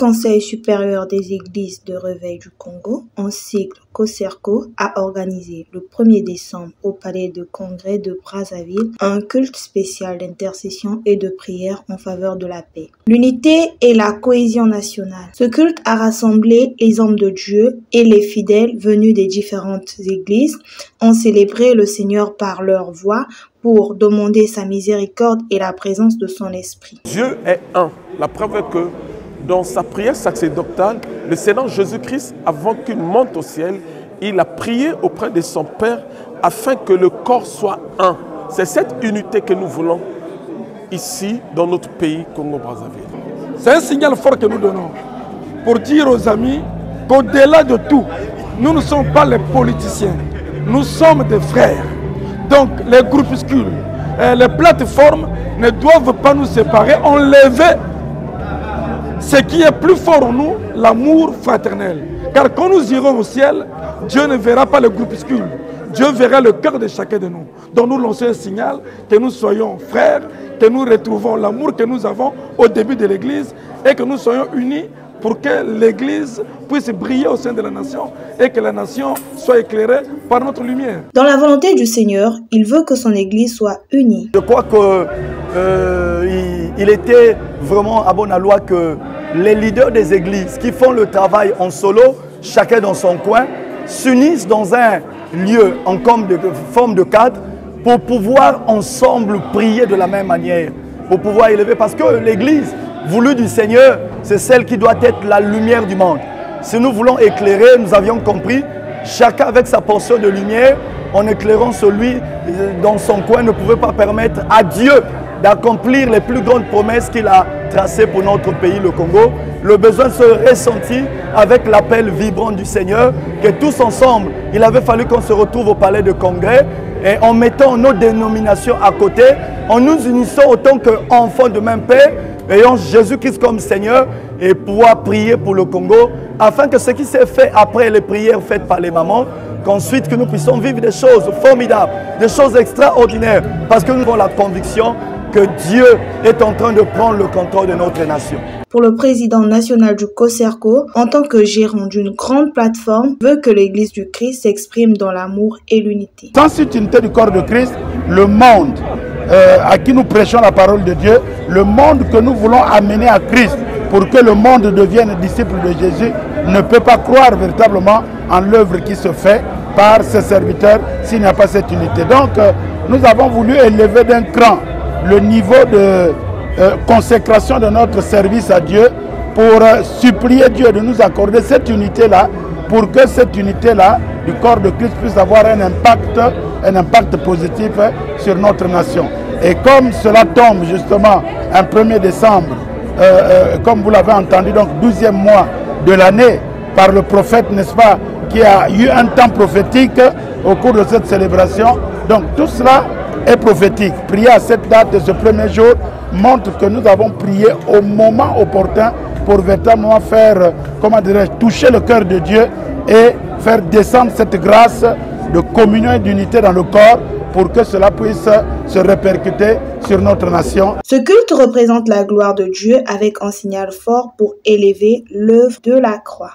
Conseil supérieur des églises de réveil du Congo, en sigle COSERCO, a organisé le 1er décembre au palais de congrès de Brazzaville un culte spécial d'intercession et de prière en faveur de la paix, l'unité et la cohésion nationale. Ce culte a rassemblé les hommes de Dieu et les fidèles venus des différentes églises, ont célébré le Seigneur par leur voix pour demander sa miséricorde et la présence de son esprit. Dieu est un. La preuve est que dans sa prière sacerdotale, le Seigneur Jésus-Christ, avant qu'il monte au ciel, il a prié auprès de son Père afin que le corps soit un. C'est cette unité que nous voulons ici, dans notre pays, Congo-Brazzaville. C'est un signal fort que nous donnons pour dire aux amis qu'au-delà de tout, nous ne sommes pas les politiciens, nous sommes des frères. Donc les groupuscules, les plateformes ne doivent pas nous séparer, enlever ce qui est plus fort en nous, l'amour fraternel. Car quand nous irons au ciel, Dieu ne verra pas les groupuscules. Dieu verra le cœur de chacun de nous. Donc nous lançons un signal que nous soyons frères, que nous retrouvons l'amour que nous avons au début de l'Église et que nous soyons unis pour que l'Église puisse briller au sein de la nation et que la nation soit éclairée par notre lumière. Dans la volonté du Seigneur, il veut que son Église soit unie. Je crois qu'il était vraiment à bonne loi que les leaders des églises qui font le travail en solo, chacun dans son coin, s'unissent dans un lieu en forme de cadre pour pouvoir ensemble prier de la même manière, pour pouvoir élever, parce que l'Église voulue du Seigneur, c'est celle qui doit être la lumière du monde. Si nous voulons éclairer, nous avions compris, chacun avec sa portion de lumière, en éclairant celui dans son coin, ne pouvait pas permettre à Dieu d'accomplir les plus grandes promesses qu'il a tracées pour notre pays, le Congo. Le besoin se ressentit avec l'appel vibrant du Seigneur, que tous ensemble, il avait fallu qu'on se retrouve au palais de congrès et en mettant nos dénominations à côté, en nous unissant autant qu'enfants de même père, ayant Jésus-Christ comme Seigneur et pouvoir prier pour le Congo, afin que ce qui s'est fait après les prières faites par les mamans, qu'ensuite que nous puissions vivre des choses formidables, des choses extraordinaires, parce que nous avons la conviction que Dieu est en train de prendre le contrôle de notre nation. Pour le président national du COSERCO, en tant que gérant d'une grande plateforme, veut que l'Église du Christ s'exprime dans l'amour et l'unité. Sans cette unité du corps de Christ, le monde à qui nous prêchons la parole de Dieu, le monde que nous voulons amener à Christ pour que le monde devienne disciple de Jésus, ne peut pas croire véritablement en l'œuvre qui se fait par ses serviteurs s'il n'y a pas cette unité. Donc, nous avons voulu élever d'un cran le niveau de consécration de notre service à Dieu pour supplier Dieu de nous accorder cette unité-là, pour que cette unité-là du corps de Christ puisse avoir un impact positif sur notre nation. Et comme cela tombe justement un 1er décembre, comme vous l'avez entendu, donc 12e mois de l'année, par le prophète, n'est-ce pas, qui a eu un temps prophétique au cours de cette célébration. Donc tout cela est prophétique. Prier à cette date de ce premier jour montre que nous avons prié au moment opportun pour véritablement faire, comment dirais-je, toucher le cœur de Dieu et faire descendre cette grâce de communion et d'unité dans le corps pour que cela puisse se répercuter sur notre nation. Ce culte représente la gloire de Dieu avec un signal fort pour élever l'œuvre de la croix.